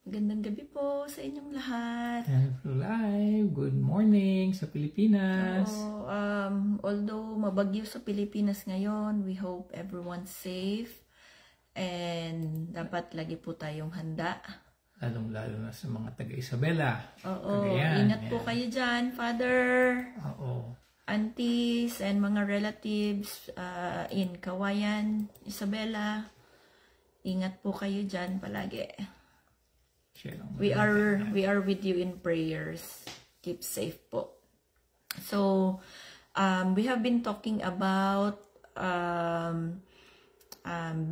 Magandang gabi po sa inyong lahat. Live, good morning sa Pilipinas. So, although mabagyo sa Pilipinas ngayon, we hope everyone's safe and dapat lagi po tayong handa. Lalong-lalo na sa mga taga-Isabela. Oo, Cagayan, ingat po kayo dyan, Father, aunties, and mga relatives in Kawayan, Isabela. Ingat po kayo dyan palagi. We are with you in prayers. Keep safe po. So, we have been talking about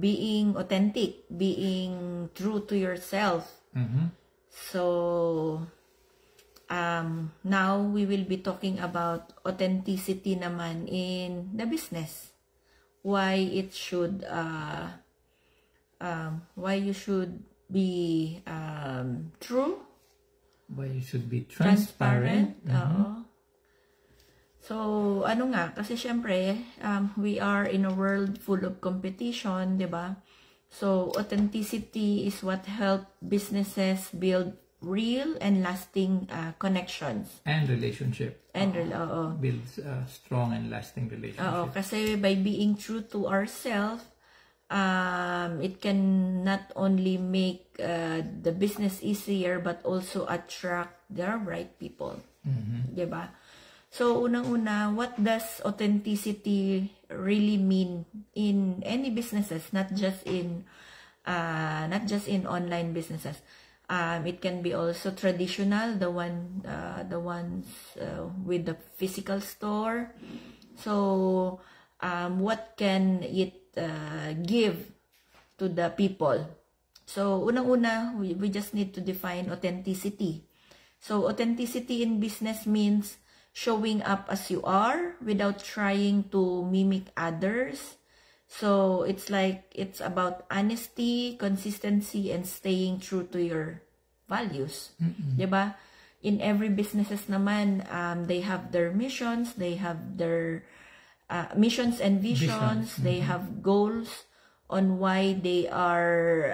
being authentic, being true to yourself. So, now we will be talking about authenticity naman in the business. Why it should, why you should be true. Why you should be transparent. So, ano nga, kasi syempre, we are in a world full of competition, di ba? So, authenticity is what help businesses build real and lasting connections. And relationship. And builds strong and lasting relationship. Kasi by being true to ourselves, it can not only make the business easier but also attract the right people. Diba? So, unang-una, what does authenticity really mean in any businesses, not just in online businesses? It can be also traditional, the ones with the physical store. So, what can it give to the people? So, unang-una, we just need to define authenticity. So, authenticity in business means showing up as you are without trying to mimic others. So, it's about honesty, consistency, and staying true to your values. Diba? In every businesses naman, they have their missions, they have their missions and visions. They have goals on why they are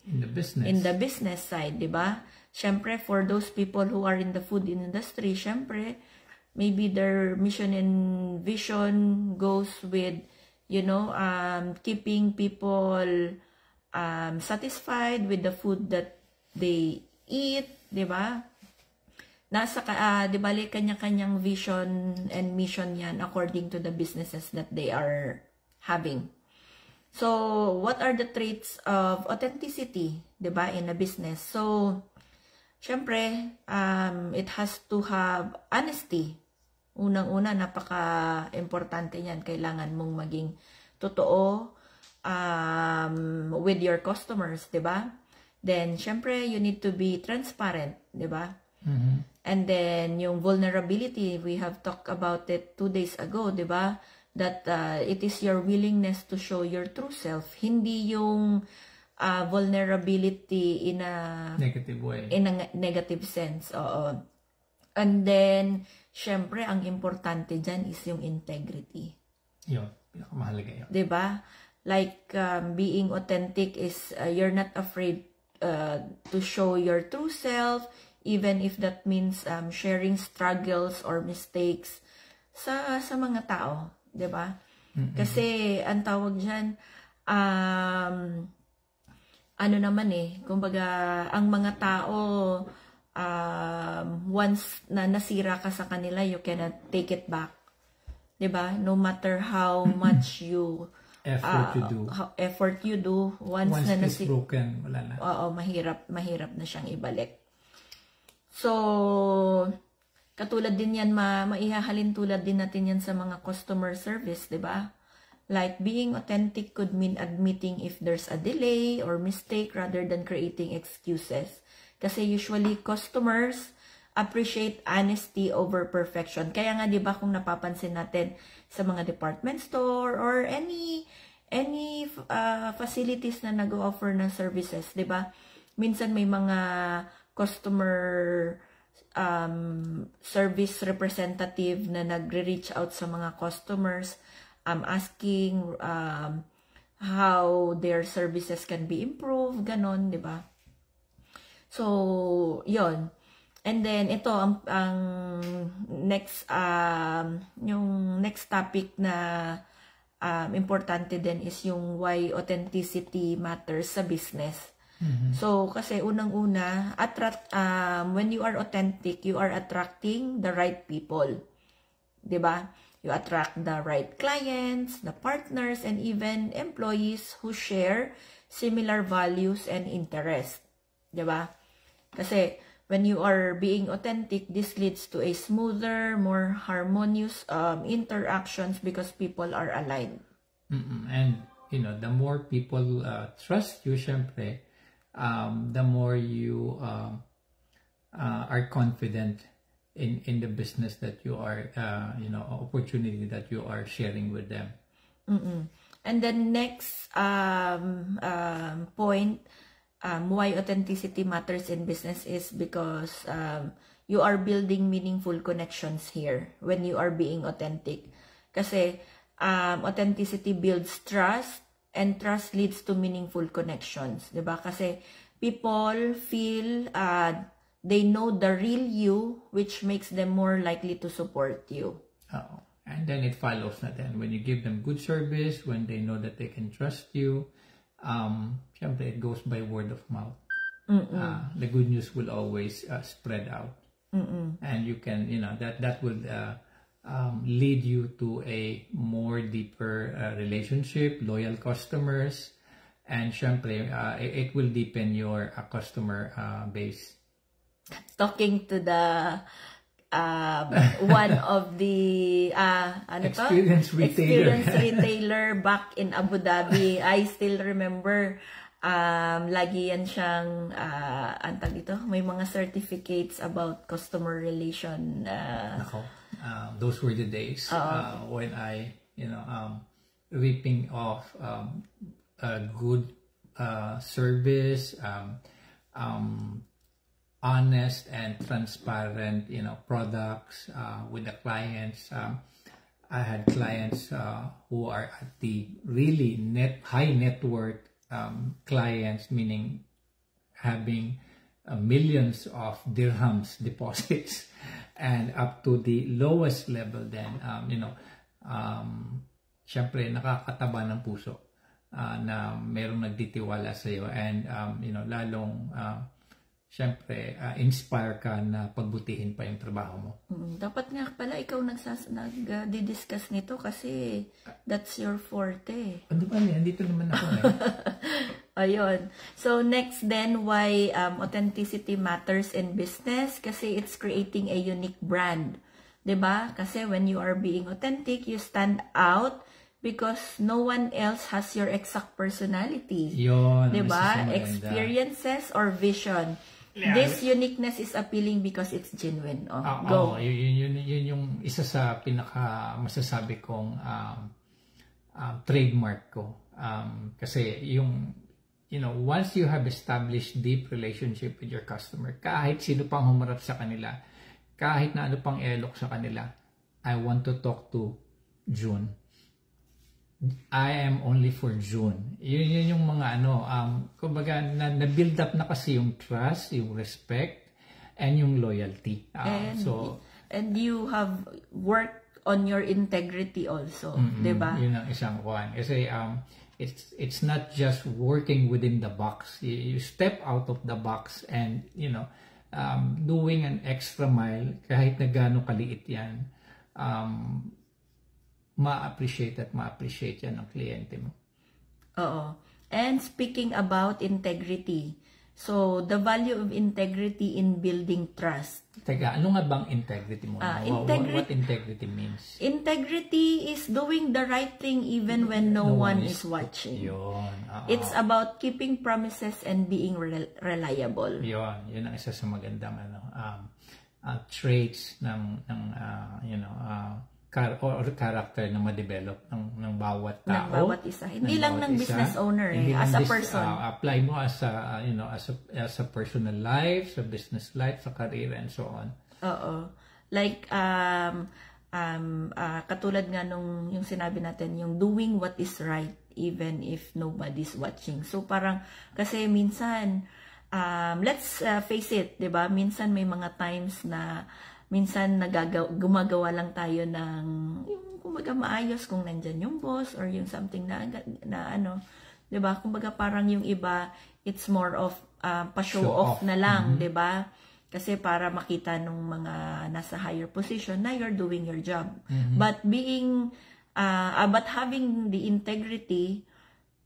in the business side, diba? Syempre, for those people who are in the food industry, syempre, maybe their mission and vision goes with, keeping people satisfied with the food that they eat, diba? Di bali kanya-kanyang vision and mission yan according to the businesses that they are having. So, what are the traits of authenticity, di ba, in a business? So, syempre, it has to have honesty. Unang-una, napaka-importante yan. Kailangan mong maging totoo with your customers, di ba? Then, syempre, you need to be transparent, di ba? And then, yung vulnerability, we have talked about it 2 days ago, di ba? That it is your willingness to show your true self. Hindi yung vulnerability in a negative way. In a negative sense. Oo. And then, syempre, ang importante dyan is yung integrity. Yun, pinakamahalaga yun. Di ba? Like, being authentic is you're not afraid to show your true self, even if that means sharing struggles or mistakes sa mga tao, 'di ba? Kasi ang tawag diyan ano naman kumbaga ang mga tao once na nasira ka sa kanila, you cannot take it back. 'Di ba? No matter how much you effort you do, once na it's broken, wala na. Oo, mahirap na siyang ibalik. So, katulad din yan, maihahalin tulad din natin yan sa mga customer service, di ba? Like, being authentic could mean admitting if there's a delay or mistake rather than creating excuses. Kasi usually, customers appreciate honesty over perfection. Kaya nga, di ba, kung napapansin natin sa mga department store or any facilities na nag-offer ng services, di ba? Minsan may mga customer service representative na nagre-reach out sa mga customers asking how their services can be improved, ganon, di ba? So, yon. And then, ito, ang next, yung next topic na importante din is yung why authenticity matters sa business. So, kasi unang-una, when you are authentic, you are attracting the right people. Diba? You attract the right clients, the partners, and even employees who share similar values and interests. Diba? Kasi, when you are being authentic, this leads to a smoother, more harmonious interactions because people are aligned. And, the more people trust you, syempre, the more you are confident in the business that you are, opportunity that you are sharing with them. And then next point, why authenticity matters in business is because you are building meaningful connections here when you are being authentic. Kasi authenticity builds trust, and trust leads to meaningful connections. Diba? Kasi people feel they know the real you, which makes them more likely to support you. And then it follows na then when you give them good service, when they know that they can trust you, syempre it goes by word of mouth. The good news will always spread out. And you can, that will lead you to a more deeper relationship, loyal customers, and syempre it will deepen your customer base. Talking to the one of the experienced retailer back in Abu Dhabi, I still remember lagi yan siyang antag dito, may mga certificates about customer relation. Those were the days when I, reaping off good service, honest and transparent, products with the clients. I had clients who are at the really high net worth clients, meaning having millions of dirhams deposits, and up to the lowest level then, syempre nakakataba ng puso na merong nagtitiwala sa iyo, and lalong syempre inspire ka na pagbutihin pa yung trabaho mo. Dapat nga pala ikaw nagdi-discuss nito kasi that's your forte. Ano ba yan? Dito naman ako Ayun. So next then, why authenticity matters in business? Kasi it's creating a unique brand. 'Di ba? Kasi when you are being authentic, you stand out because no one else has your exact personality. 'Di ba? Experiences or vision. Yeah. This uniqueness is appealing because it's genuine. Go. Yun yung isa sa pinaka masasabi kong trademark ko. Kasi yung once you have established deep relationship with your customer, kahit sino pang humarap sa kanila, kahit na ano pang elok sa kanila, I want to talk to June. I am only for June. Yun yung mga kumbaga na-build up na kasi yung trust, yung respect, and yung loyalty. And you have worked on your integrity also, diba? Yun ang isang kuhan. Kasi it's not just working within the box. You step out of the box and doing an extra mile, kahit na gaano kaliit yan, ma-appreciate yan ng kliyente mo. Oo. And speaking about integrity, so the value of integrity in building trust. Teka, ano nga bang integrity mo? What integrity means? Integrity is doing the right thing even when no one is watching. Yun. It's about keeping promises and being reliable. Yun ang isa sa magandang traits ng character na ma-develop ng bawat tao. Ng bawat isa. Hindi lang ng business owner, as a person. Apply mo as a personal life, sa business life, sa career, and so on. Oo. Like, katulad nga nung yung sinabi natin, yung doing what is right even if nobody's watching. So, parang, kasi minsan, let's face it, 'di ba? Minsan may mga times na minsan gumagawa lang tayo ng yung kumbaga maayos kung nandyan yung boss or yung something na ano, 'di ba? Kumbaga parang yung iba it's more of pa-show off na lang, 'di ba? Kasi para makita nung mga nasa higher position na you're doing your job. But but having the integrity,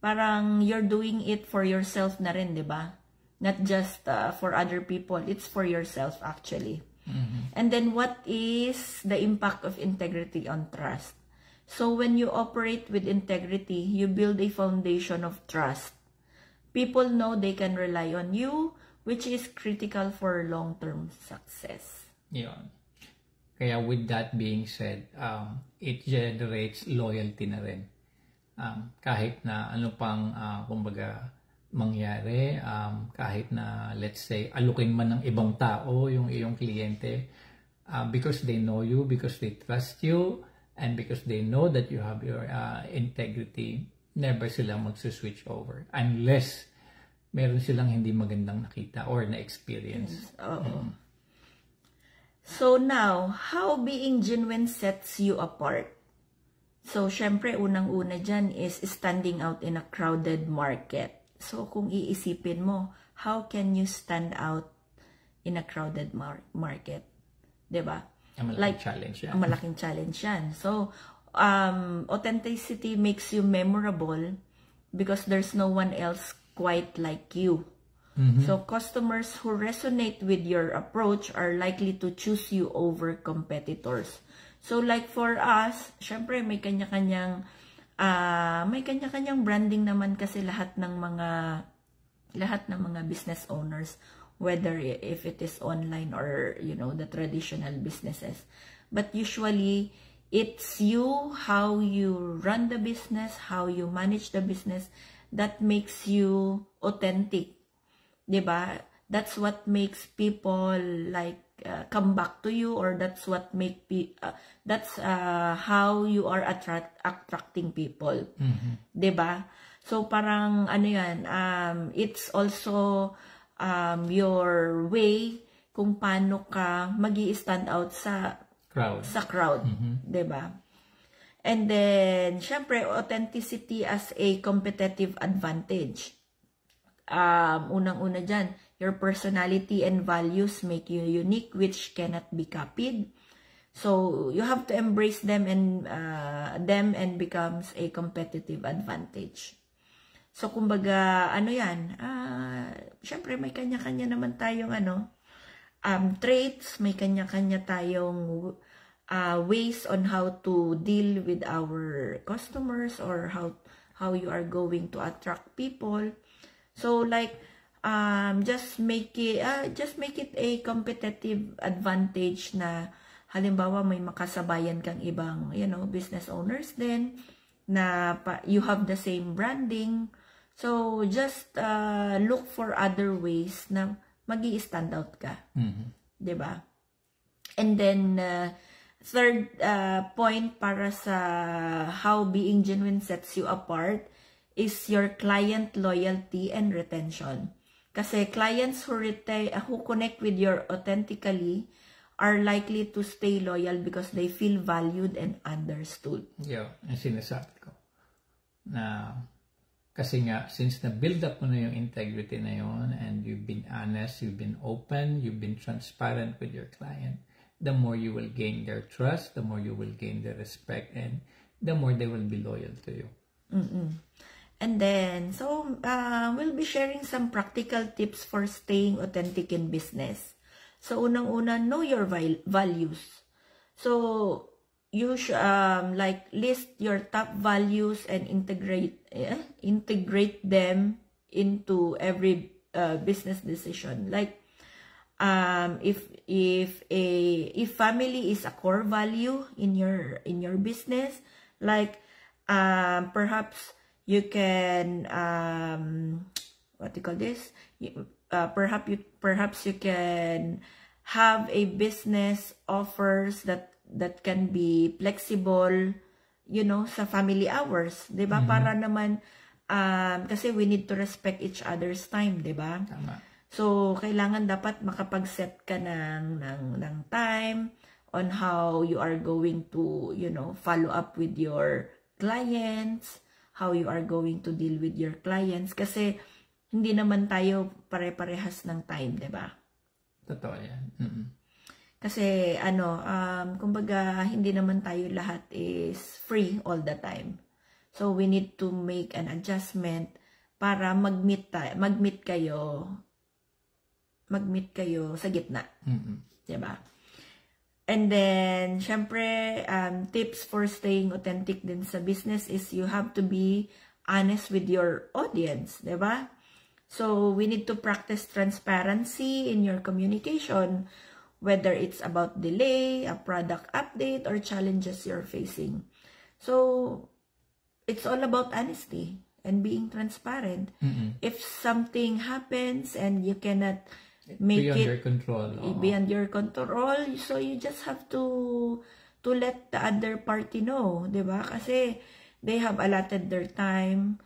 parang you're doing it for yourself na rin, 'di ba? Not just for other people, it's for yourself actually. And then what is the impact of integrity on trust? So when you operate with integrity, you build a foundation of trust. People know they can rely on you, which is critical for long-term success. Yeah. Kaya with that being said, it generates loyalty na rin. Kahit na ano pang kumbaga mangyari, kahit na let's say alukin man ng ibang tao yung iyong kliyente, because they know you, because they trust you, and because they know that you have your integrity, never sila magsuswitch over unless meron silang hindi magandang nakita or na-experience. So now, how being genuine sets you apart? So, syempre, unang-una dyan is standing out in a crowded market. So, kung iisipin mo, how can you stand out in a crowded market? Diba? Malaking challenge yan. Malaking challenge yan. So, authenticity makes you memorable because there's no one else quite like you. So, customers who resonate with your approach are likely to choose you over competitors. So, like for us, syempre may kanya-kanyang branding naman kasi lahat ng mga business owners, whether if it is online or, you know, the traditional businesses. But usually, it's you, how you run the business, how you manage the business, that makes you authentic. Diba? That's what makes people like come back to you, or that's what that's how you are attracting people. Diba? So parang ano yan, it's also your way kung paano ka magi-stand out sa crowd. Diba? And then syempre authenticity as a competitive advantage. Unang-una dyan, your personality and values make you unique, which cannot be copied. So you have to embrace them and becomes a competitive advantage. So kumbaga ano yan, syempre may kanya-kanya naman tayong traits, may kanya-kanya tayong ways on how to deal with our customers, or how you are going to attract people. So like just make it a competitive advantage na halimbawa may makasabayan kang ibang, you know, business owners din na you have the same branding. So just look for other ways na magi-stand out ka. 'Di ba? And then third point para sa how being genuine sets you apart is your client loyalty and retention. Kasi clients who connect with you authentically are likely to stay loyal because they feel valued and understood. Yeah, ang sinasabi ko. Na kasi nga, since na-build up mo na yung integrity na yun, and you've been honest, you've been open, you've been transparent with your client, the more you will gain their trust, the more you will gain their respect, and the more they will be loyal to you. And then, so we'll be sharing some practical tips for staying authentic in business. So, unang-una, know your values. So, you should like list your top values and integrate them into every business decision. Like, if family is a core value in your business, like perhaps you can what do you call this? Perhaps you can have a business offers that can be flexible, you know, sa family hours, 'di ba? Para naman kasi we need to respect each other's time, 'di ba? Tama. So, kailangan dapat makapag-set ka ng time on how you are going to, follow up with your clients, how you are going to deal with your clients. Kasi, hindi naman tayo pare-parehas ng time, diba? Totoo yan. Kasi, kumbaga, hindi naman tayo lahat is free all the time. So, we need to make an adjustment para mag-meet kayo sa gitna. Diba? And then, syempre, tips for staying authentic din sa business is you have to be honest with your audience. Diba? So, we need to practice transparency in your communication, whether it's about delay, a product update, or challenges you're facing. So, it's all about honesty and being transparent. If something happens and you cannot make beyond it your control, beyond your control, so you just have to let the other party know, diba? Kasi they have allotted their time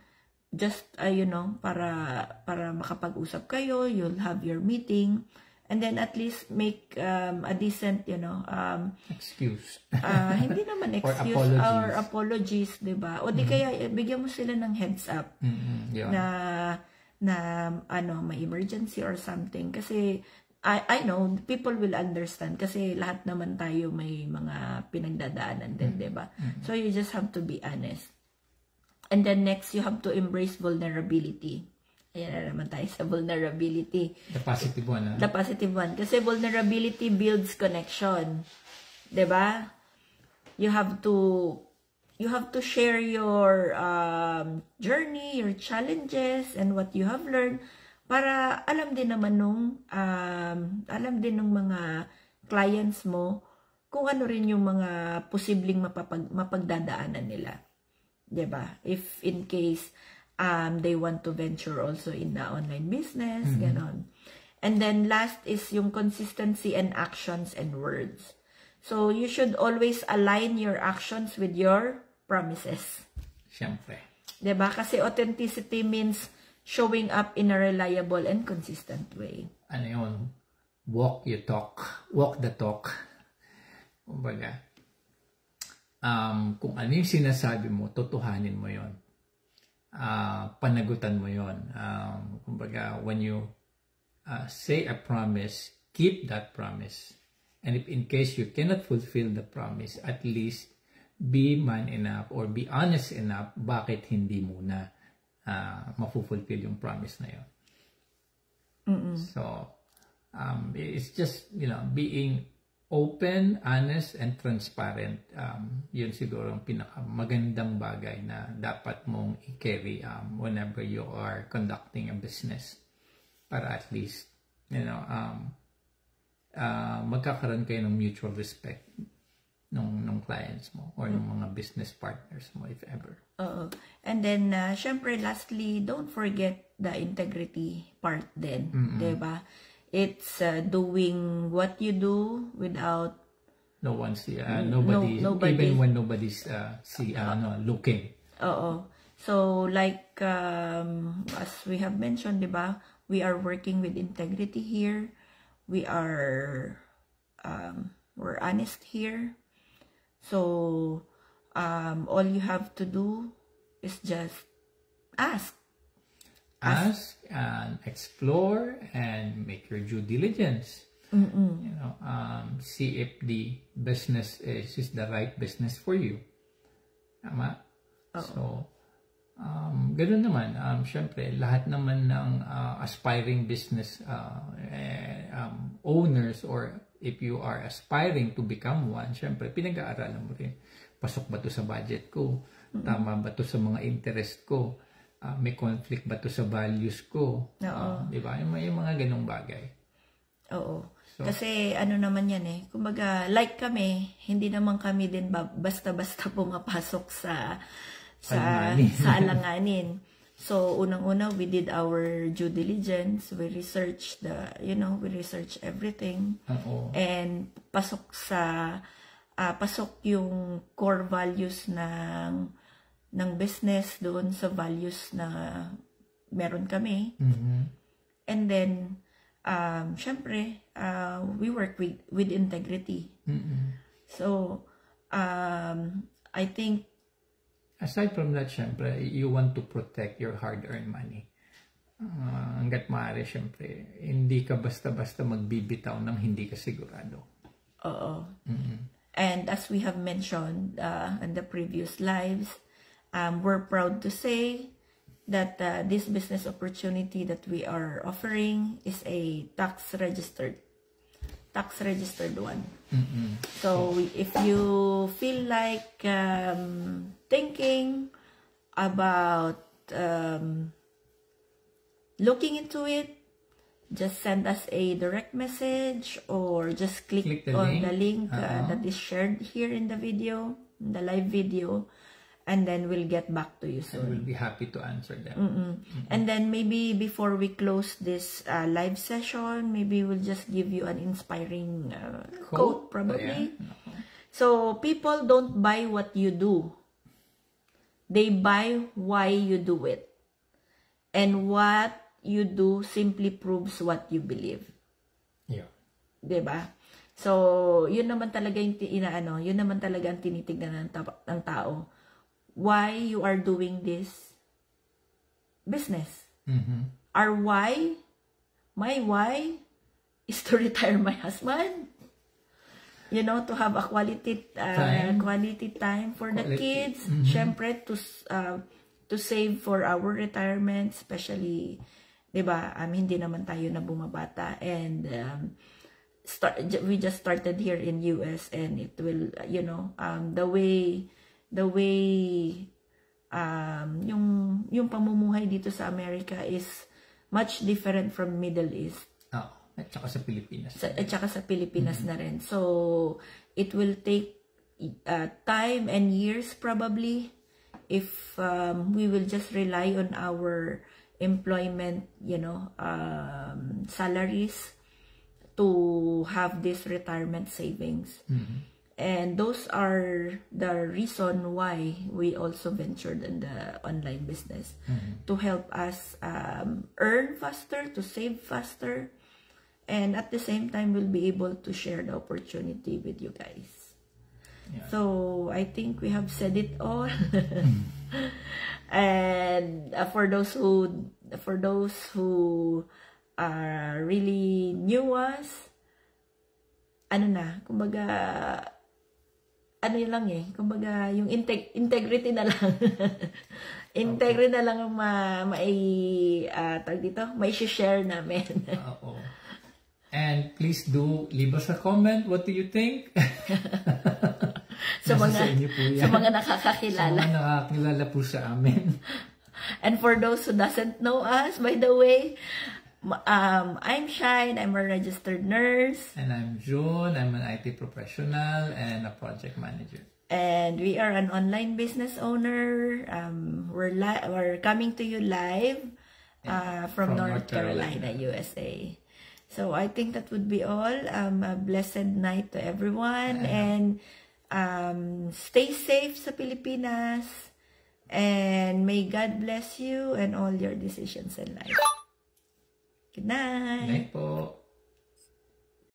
just para makapag-usap kayo, you'll have your meeting, and then at least make a decent excuse. Hindi naman excuse or apologies, diba? O di kaya bigyan mo sila ng heads up na may emergency or something. Kasi I know people will understand kasi lahat naman tayo may mga pinagdadaanan din, diba? So you just have to be honest. And then next, you have to embrace vulnerability. Ayan na naman tayo sa vulnerability. The positive one. The positive one. Kasi vulnerability builds connection. Diba? You have to share your journey, your challenges, and what you have learned para alam din naman nung mga clients mo kung ano rin yung mga posibleng mapagdadaanan nila. Diba? If in case they want to venture also in the online business, ganon. And then last is yung consistency and actions and words. So you should always align your actions with your promises. Siyempre. Diba? Kasi authenticity means showing up in a reliable and consistent way. Ano yun? Walk the talk. Kumbaga, kung ano yung sinasabi mo, totohanin mo yon. Panagutan mo yon. Kumbaga, when you say a promise, keep that promise. And if in case you cannot fulfill the promise, at least be man enough or be honest enough bakit hindi muna mafulfill yung promise na yon. So, it's just, being open, honest, and transparent. Yun siguro ang pinakamagandang bagay na dapat mong i-carry whenever you are conducting a business. Para at least, magkakaroon kayo ng mutual respect ng clients mo or ng mga business partners mo, if ever. And then, syempre, lastly, don't forget the integrity part din. Diba? It's doing what you do without nobody, even when nobody's looking. So like as we have mentioned, diba, we are working with integrity here. We're honest here. So all you have to do is just ask and explore and make your due diligence. See if the business is the right business for you. Tama? So, ganun naman. Syempre, lahat naman ng aspiring business owners, or if you are aspiring to become one, syempre, pinag-aaralan mo rin. Pasok ba to sa budget ko? Tama ba to sa mga interest ko? May conflict ba to sa values ko? Diba? May mga ganong bagay. So, kasi ano naman yan kumbaga, like kami, hindi naman kami din basta-basta pumapasok sa alanganin. So, unang-una, we did our due diligence. We researched we researched everything. And pasok yung core values ng business doon sa values na meron kami. And then, syempre, we work with integrity. So, I think, aside from that, syempre, you want to protect your hard-earned money. Hanggat maaari, syempre, hindi ka basta-basta magbibitaw ng hindi ka sigurado. Oo. And as we have mentioned in the previous lives, we're proud to say that this business opportunity that we are offering is a tax-registered one. So if you feel like thinking about looking into it, just send us a direct message or just click on the link that is shared here in the video, in the live video, and then we'll get back to you soon. And we'll be happy to answer them. And then maybe before we close this live session, maybe we'll just give you an inspiring quote probably. So people don't buy what you do. They buy why you do it. And what you do simply proves what you believe. Yeah. Diba? So, yun naman talaga yung yun naman talaga ang tinitignan ng tao. Why you are doing this business. Our why, my why, is to retire my husband. You know, to have a quality time for the kids. Syempre, to save for our retirement, especially, diba, hindi naman tayo na bumabata. And we just started here in US, and it will, you know, the way yung pamumuhay dito sa Amerika is much different from Middle East. At saka sa Pilipinas. At saka sa Pilipinas na rin. So, it will take time and years probably if we will just rely on our employment, you know, salaries to have this retirement savings. And those are the reason why we also ventured in the online business, to help us earn faster, to save faster, and at the same time we'll be able to share the opportunity with you guys. So I think we have said it all. And for those who really knew us, kumbaga, lang kumbaga, yung integrity na lang. Integrity na lang ang may share namin. And please do leave us a comment. What do you think? sa mga nakakakilala. Sa mga nakakakilala po sa amin. And for those who doesn't know us, by the way, I'm Shine. I'm a registered nurse. And I'm June. I'm an IT professional and a project manager. And we are an online business owner. We're coming to you live from North Carolina, USA. So I think that would be all. A blessed night to everyone. And stay safe sa Pilipinas. And may God bless you and all your decisions in life. Good night. Good night po.